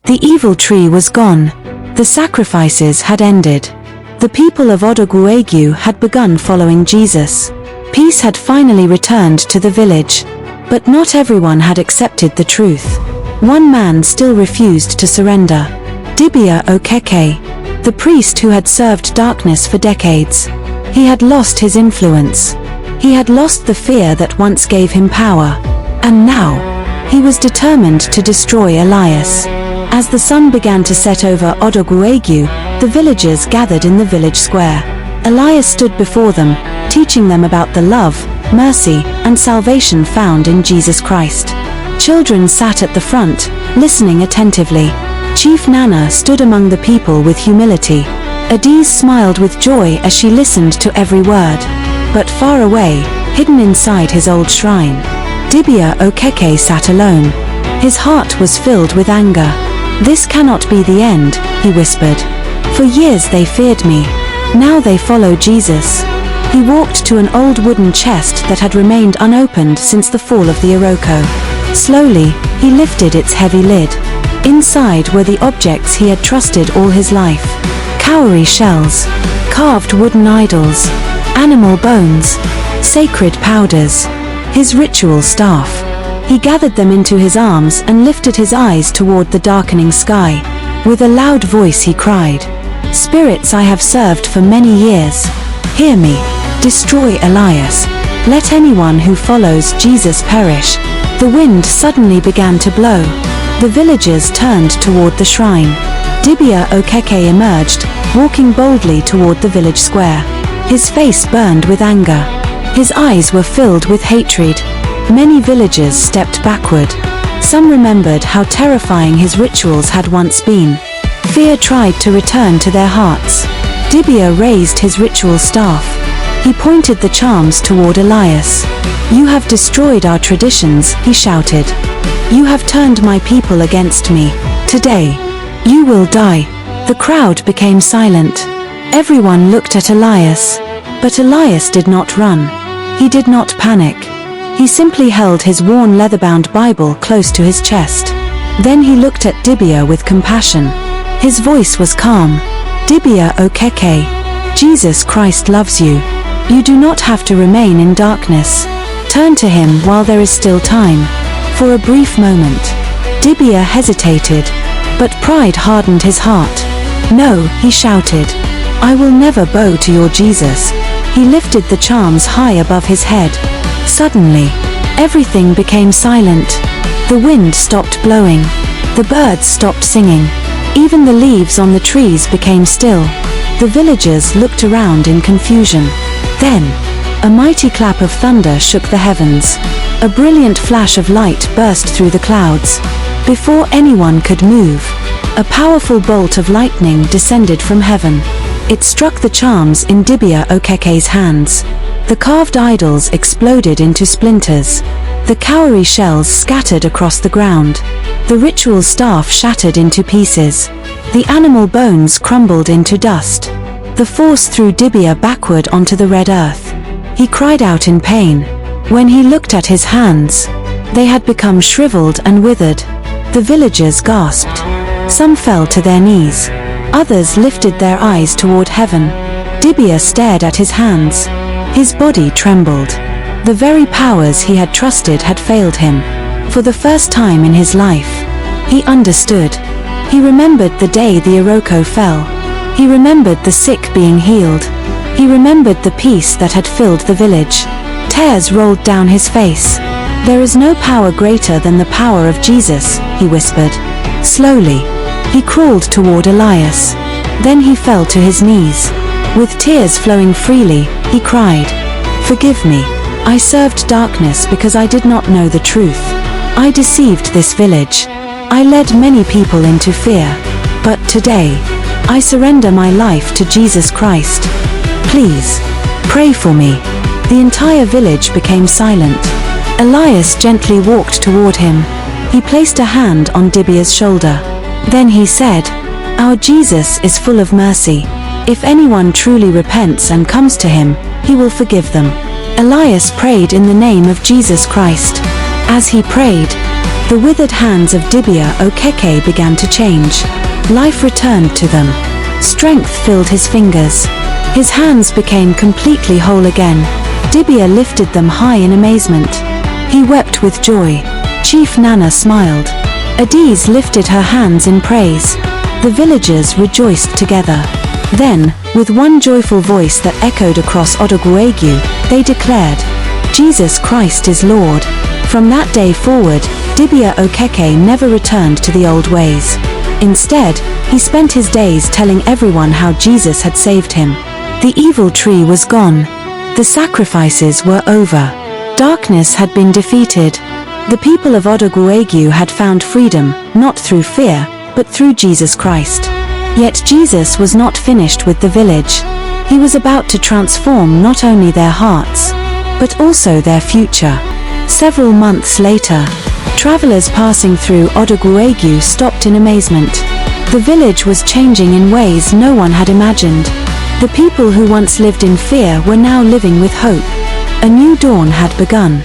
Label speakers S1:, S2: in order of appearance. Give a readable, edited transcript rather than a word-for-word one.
S1: The evil tree was gone. The sacrifices had ended. The people of ODOGWU-AGU had begun following Jesus. Peace had finally returned to the village. But not everyone had accepted the truth. One man still refused to surrender. Dibia Okeke, the priest who had served darkness for decades. He had lost his influence. He had lost the fear that once gave him power. And now, he was determined to destroy Elias. As the sun began to set over ODOGWU-AGU, the villagers gathered in the village square. Elias stood before them, teaching them about the love, mercy, and salvation found in Jesus Christ. Children sat at the front, listening attentively. Chief Nana stood among the people with humility. Adiz smiled with joy as she listened to every word. But far away, hidden inside his old shrine, Dibia Okeke sat alone. His heart was filled with anger. "This cannot be the end," he whispered. "For years they feared me. Now they follow Jesus." He walked to an old wooden chest that had remained unopened since the fall of the Iroko. Slowly, he lifted its heavy lid. Inside were the objects he had trusted all his life. Cowrie shells, carved wooden idols, animal bones, sacred powders, his ritual staff. He gathered them into his arms and lifted his eyes toward the darkening sky. With a loud voice he cried, "Spirits I have served for many years, hear me. Destroy Elias. Let anyone who follows Jesus perish." The wind suddenly began to blow. The villagers turned toward the shrine. Dibia Okeke emerged, walking boldly toward the village square. His face burned with anger. His eyes were filled with hatred. Many villagers stepped backward. Some remembered how terrifying his rituals had once been. Fear tried to return to their hearts. Dibia raised his ritual staff. He pointed the charms toward Elias. "You have destroyed our traditions," he shouted. "You have turned my people against me. Today, you will die." The crowd became silent. Everyone looked at Elias. But Elias did not run. He did not panic. He simply held his worn leather-bound Bible close to his chest. Then he looked at Dibia with compassion. His voice was calm. "Dibia Okeke, Jesus Christ loves you. You do not have to remain in darkness. Turn to him while there is still time." For a brief moment, Dibia hesitated, but pride hardened his heart. "No," he shouted. "I will never bow to your Jesus." He lifted the charms high above his head. Suddenly, everything became silent. The wind stopped blowing. The birds stopped singing. Even the leaves on the trees became still. The villagers looked around in confusion. Then, a mighty clap of thunder shook the heavens. A brilliant flash of light burst through the clouds. Before anyone could move, a powerful bolt of lightning descended from heaven. It struck the charms in Dibia Okeke's hands. The carved idols exploded into splinters. The cowrie shells scattered across the ground. The ritual staff shattered into pieces. The animal bones crumbled into dust. The force threw Dibia backward onto the red earth. He cried out in pain. When he looked at his hands, they had become shriveled and withered. The villagers gasped. Some fell to their knees. Others lifted their eyes toward heaven. Dibia stared at his hands. His body trembled. The very powers he had trusted had failed him. For the first time in his life, he understood. He remembered the day the Iroko fell. He remembered the sick being healed. He remembered the peace that had filled the village. Tears rolled down his face. "There is no power greater than the power of Jesus," he whispered. Slowly, he crawled toward Elias. Then he fell to his knees. With tears flowing freely, he cried, "Forgive me. I served darkness because I did not know the truth. I deceived this village. I led many people into fear. But today, I surrender my life to Jesus Christ. Please, pray for me." The entire village became silent. Elias gently walked toward him. He placed a hand on Dibia's shoulder. Then he said, "Our Jesus is full of mercy. If anyone truly repents and comes to him, he will forgive them." Elias prayed in the name of Jesus Christ. As he prayed, The withered hands of Dibia Okeke began to change. Life returned to them. Strength filled his fingers. His hands became completely whole again. Dibia lifted them high in amazement. He wept with joy. Chief Nana smiled. Elias lifted her hands in praise. The villagers rejoiced together. Then, with one joyful voice that echoed across ODOGWU-AGU, they declared, "Jesus Christ is Lord." From that day forward, Dibia Okeke never returned to the old ways. Instead, he spent his days telling everyone how Jesus had saved him. The evil tree was gone. The sacrifices were over. Darkness had been defeated. The people of ODOGWU-AGU had found freedom, not through fear, but through Jesus Christ. Yet Jesus was not finished with the village. He was about to transform not only their hearts, but also their future. Several months later, travelers passing through ODOGWU-AGU stopped in amazement. The village was changing in ways no one had imagined. The people who once lived in fear were now living with hope. A new dawn had begun.